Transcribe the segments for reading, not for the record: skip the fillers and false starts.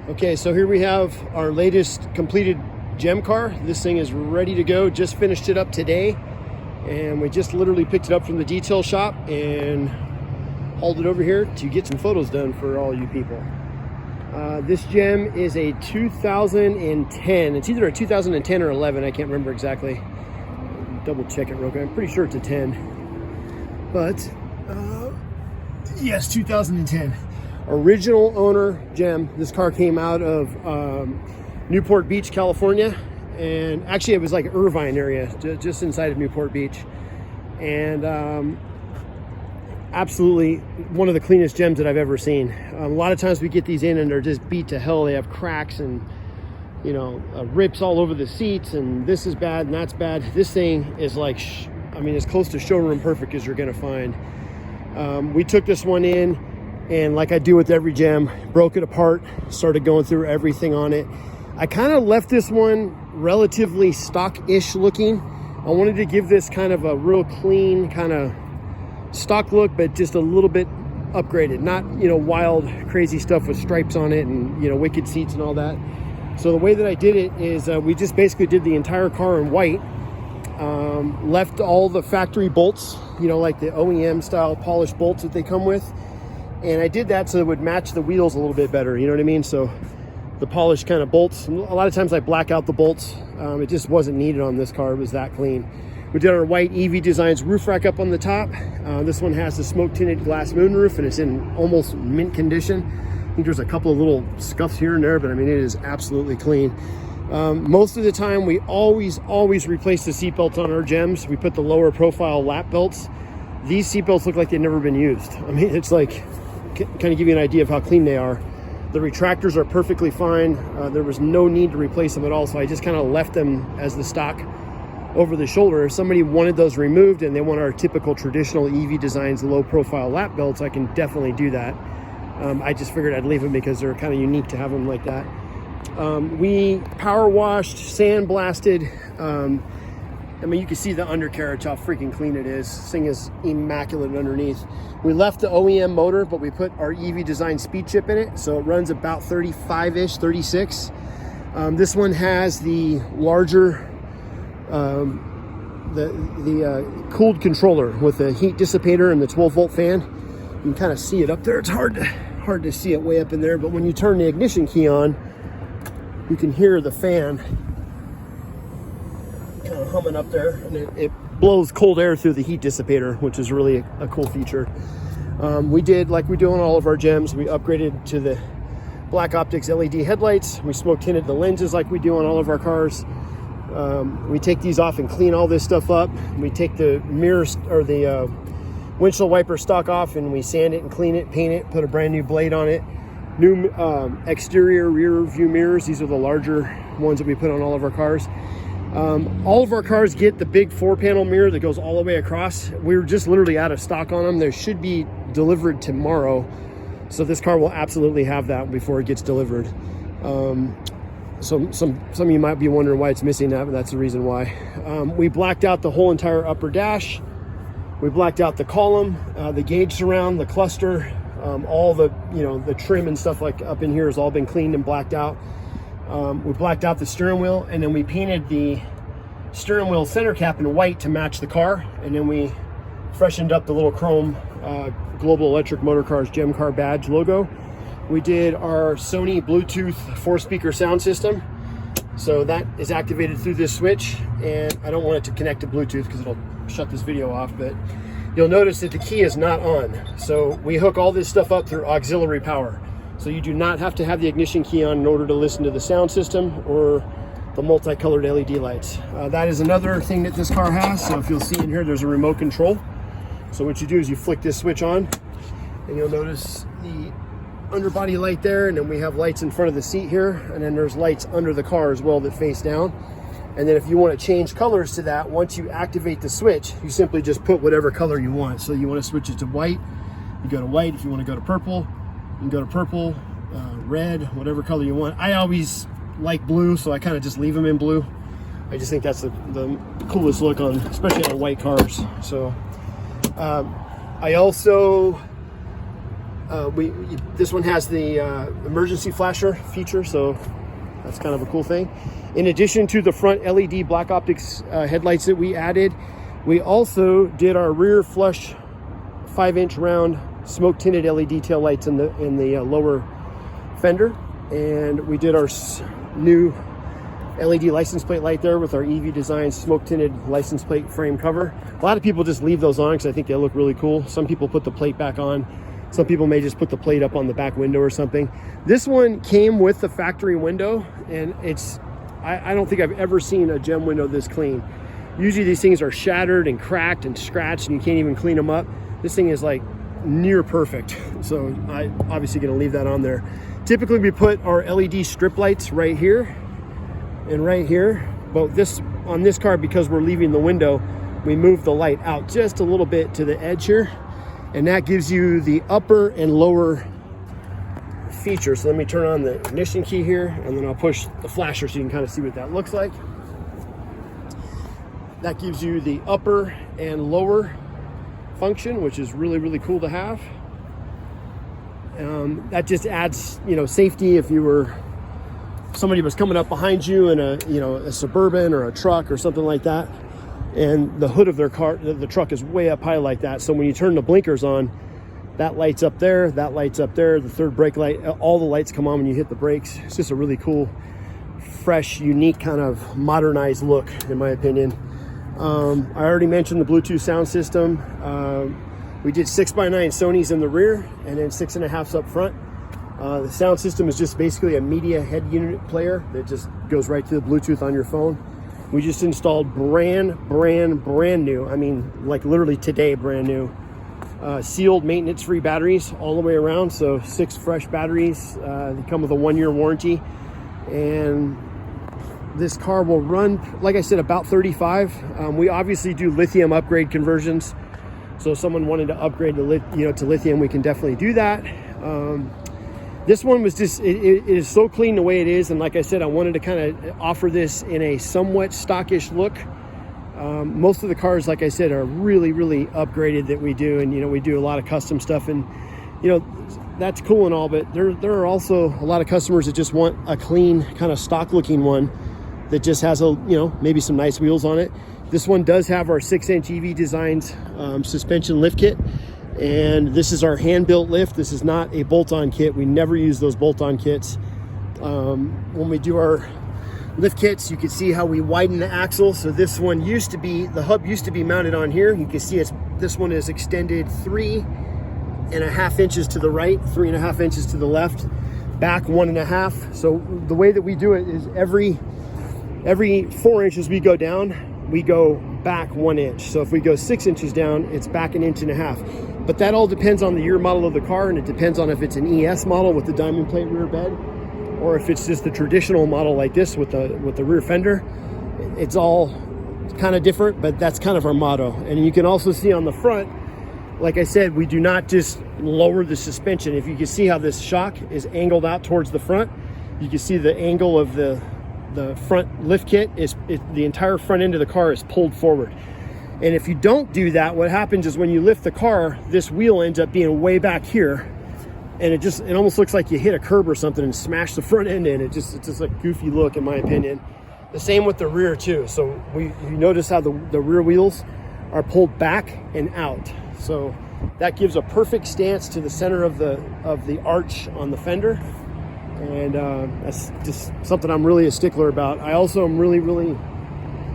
Okay, so here we have our latest completed gem car. This thing is ready to go. Just finished it up today, and we just literally picked it up from the detail shop and hauled it over here to get some photos done for all you people. This gem is a 2010. It's either a 2010 or 11. I can't remember exactly. Double check it real quick. I'm pretty sure it's a 10. But yes, 2010. Original owner gem. This car came out of Newport Beach, California, and actually it was like Irvine area, just inside of Newport Beach. And absolutely one of the cleanest gems that I've ever seen. A lot of times we get these in and they're just beat to hell. They have cracks and, you know, rips all over the seats, and this is bad and that's bad. This thing is like, I mean, as close to showroom perfect as you're gonna find. We took this one in, and like I do with every gem, broke it apart, started going through everything on it. I kind of left this one relatively stock-ish looking. I wanted to give this kind of a real clean kind of stock look, but just a little bit upgraded, not, you know, wild crazy stuff with stripes on it and, you know, wicked seats and all that. So the way that I did it is we just basically did the entire car in white, left all the factory bolts, you know, like the OEM style polished bolts that they come with, and I did that so it would match the wheels a little bit better, you know what I mean? So the polished kind of bolts, a lot of times I black out the bolts. It just wasn't needed on this car. It was that clean. We did our white EV Designs roof rack up on the top. This one has the smoke tinted glass moonroof, and it's in almost mint condition. I think there's a couple of little scuffs here and there, but I mean, it is absolutely clean. Most of the time, we always replace the seat belts on our gems. We put the lower profile lap belts. These seat belts look like they've never been used. I mean, it's like, kind of give you an idea of how clean they are. The retractors are perfectly fine. There was no need to replace them at all, so I just kind of left them as the stock over the shoulder. If somebody wanted those removed and they want our typical traditional EV Designs low profile lap belts, I can definitely do that. I just figured I'd leave them because they're kind of unique to have them like that. We power washed, sand blasted. I mean, you can see the undercarriage, how freaking clean it is. This thing is immaculate underneath. We left the OEM motor, but we put our EV Design speed chip in it, so it runs about 35-ish, 36. This one has the larger the cooled controller with the heat dissipator and the 12-volt fan. You can kind of see it up there. It's hard to see it way up in there, but when you turn the ignition key on, you can hear the fan kind of humming up there, and it blows cold air through the heat dissipator, which is really a cool feature. We did, like we do on all of our gems, we upgraded to the black optics LED headlights. We smoke tinted the lenses like we do on all of our cars. We take these off and clean all this stuff up. We take the mirrors or the windshield wiper stock off, and we sand it and clean it, paint it, put a brand new blade on it. New exterior rear view mirrors. These are the larger ones that we put on all of our cars. All of our cars get the big 4-panel mirror that goes all the way across. We were just literally out of stock on them. They should be delivered tomorrow, so this car will absolutely have that before it gets delivered. So some of you might be wondering why it's missing that, but that's the reason why. We blacked out the whole entire upper dash. We blacked out the column, the gauge surround, the cluster, all the, you know, the trim and stuff like up in here has all been cleaned and blacked out. We blacked out the steering wheel, and then we painted the steering wheel center cap in white to match the car, and then we freshened up the little chrome Global Electric Motor Cars Gem Car badge logo. We did our Sony Bluetooth 4-speaker sound system. So that is activated through this switch, and I don't want it to connect to Bluetooth because it'll shut this video off, but you'll notice that the key is not on. So we hook all this stuff up through auxiliary power. So you do not have to have the ignition key on in order to listen to the sound system or the multicolored LED lights. That is another thing that this car has. So if you'll see in here, there's a remote control. So what you do is you flick this switch on, and you'll notice the underbody light there, and then we have lights in front of the seat here, and then there's lights under the car as well that face down. And then if you want to change colors to that, once you activate the switch, you simply just put whatever color you want. So you want to switch it to white, you go to white. If you want to go to purple, you can go to purple, red, whatever color you want. I always like blue, so I kind of just leave them in blue. I just think that's the coolest look on, especially on white cars. So I also This one has the emergency flasher feature, so that's kind of a cool thing. In addition to the front LED black optics headlights that we added, we also did our rear flush 5-inch round smoke tinted LED tail lights in the lower fender, and we did our new LED license plate light there with our EV Design smoke tinted license plate frame cover. A lot of people just leave those on because I think they look really cool. Some people put the plate back on. Some people may just put the plate up on the back window or something. This one came with the factory window, and I don't think I've ever seen a gem window this clean. Usually these things are shattered and cracked and scratched and you can't even clean them up. This thing is like near perfect. So I'm obviously gonna leave that on there. Typically we put our LED strip lights right here and right here, but on this car, because we're leaving the window, we move the light out just a little bit to the edge here, and that gives you the upper and lower feature. So let me turn on the ignition key here, and then I'll push the flasher so you can kind of see what that looks like. That gives you the upper and lower function, which is really, really cool to have. That just adds, safety if somebody was coming up behind you in a Suburban or a truck or something like that, and the hood of their car, the truck is way up high like that. So when you turn the blinkers on, that light's up there, that light's up there, the third brake light, all the lights come on when you hit the brakes. It's just a really cool, fresh, unique kind of modernized look, in my opinion. I already mentioned the Bluetooth sound system. We did 6x9 Sonys in the rear and then 6.5s up front. The sound system is just basically a media head unit player that just goes right to the Bluetooth on your phone. We just installed brand new, I mean, like literally today, brand new, sealed maintenance-free batteries all the way around. So 6 fresh batteries. They come with a 1-year warranty, and this car will run, like I said, about 35. We obviously do lithium upgrade conversions. So if someone wanted to upgrade to lithium, we can definitely do that. This one was just, it is so clean the way it is. And like I said, I wanted to kind of offer this in a somewhat stockish look. Most of the cars, like I said, are really, really upgraded that we do. And, we do a lot of custom stuff, and, that's cool and all, but there are also a lot of customers that just want a clean kind of stock looking one that just has maybe some nice wheels on it. This one does have our 6-inch EV Designs suspension lift kit. And this is our hand-built lift. This is not a bolt-on kit. We never use those bolt-on kits. When we do our lift kits, you can see how we widen the axle. So this one the hub used to be mounted on here. You can see this one is extended 3.5 inches to the right, 3.5 inches to the left, back 1.5. So the way that we do it is every 4 inches we go down, we go back 1 inch. So if we go 6 inches down, it's back 1.5 inches. But that all depends on the year model of the car, and it depends on if it's an ES model with the diamond plate rear bed, or if it's just the traditional model like this with the rear fender. It's all kind of different, but that's kind of our motto. And you can also see on the front, like I said, we do not just lower the suspension. If you can see how this shock is angled out towards the front, you can see the angle of the front lift kit the entire front end of the car is pulled forward. And if you don't do that, what happens is when you lift the car, this wheel ends up being way back here, and it almost looks like you hit a curb or something and smashed the front end in. It's just a goofy look, in my opinion. The same with the rear too. So you notice how the rear wheels are pulled back and out. So that gives a perfect stance to the center of the arch on the fender. And that's just something I'm really a stickler about. I also am really, really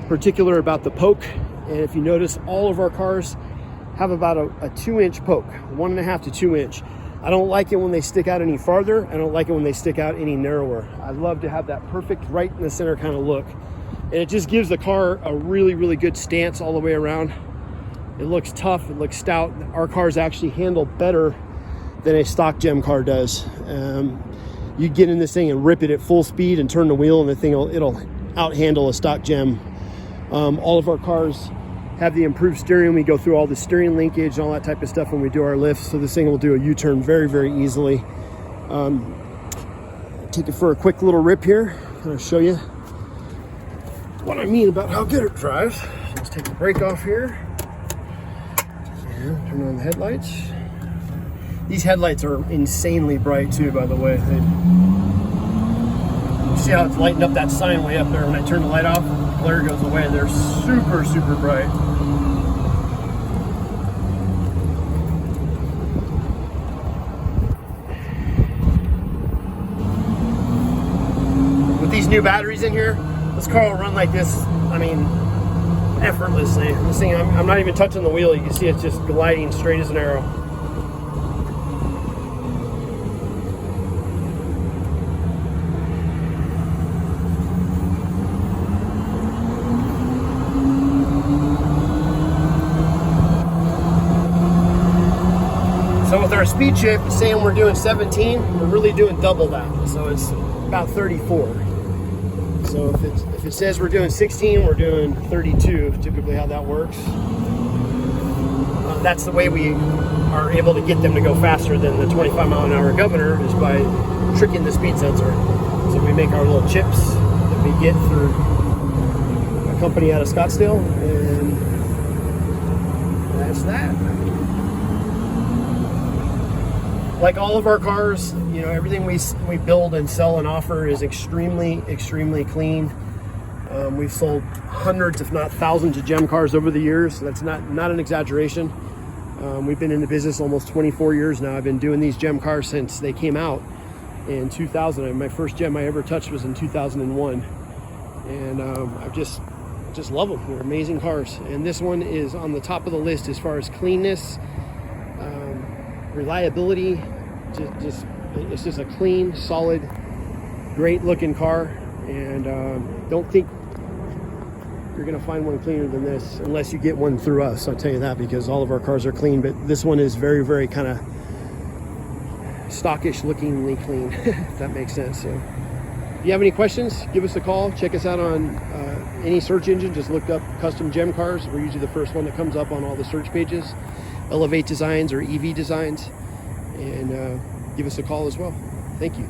particular about the poke. And if you notice, all of our cars have about a 2-inch poke, 1.5 to 2 inch. I don't like it when they stick out any farther. I don't like it when they stick out any narrower. I love to have that perfect right in the center kind of look. And it just gives the car a really, really good stance all the way around. It looks tough, it looks stout. Our cars actually handle better than a stock gem car does. You get in this thing and rip it at full speed and turn the wheel, and the thing it'll out-handle a stock gem. All of our cars have the improved steering. We go through all the steering linkage, all that type of stuff when we do our lifts. So this thing will do a U-turn very, very easily. Take it for a quick little rip here. I'm going to show you what I mean about how good it drives. Let's take the brake off here and turn on the headlights. These headlights are insanely bright too, by the way. You see how it's lighting up that sign way up there? When I turn the light off, the glare goes away. They're super, super bright. With these new batteries in here, this car will run like this, I mean, effortlessly. This thing, I'm not even touching the wheel. You can see it's just gliding straight as an arrow. So with our speed shift, saying we're doing 17, we're really doing double that. So it's about 34. So if it says we're doing 16, we're doing 32, typically how that works. That's the way we are able to get them to go faster than the 25-mile-an-hour governor, is by tricking the speed sensor. So we make our little chips that we get through a company out of Scottsdale, and that's that. Like all of our cars, you know, everything we build and sell and offer is extremely, extremely clean. We've sold hundreds, if not thousands, of gem cars over the years. That's not an exaggeration. We've been in the business almost 24 years now. I've been doing these gem cars since they came out in 2000. And my first gem I ever touched was in 2001. And I just love them. They're amazing cars. And this one is on the top of the list as far as cleanness, reliability. It's just a clean, solid, great looking car. And don't think you're gonna find one cleaner than this unless you get one through us. I'll tell you that, because all of our cars are clean, but this one is very, very kind of stockish lookingly clean, if that makes sense. So if you have any questions, give us a call. Check us out on any search engine. Just look up custom gem cars. We're usually the first one that comes up on all the search pages. Elevate Designs or EV Designs, and give us a call as well. Thank you.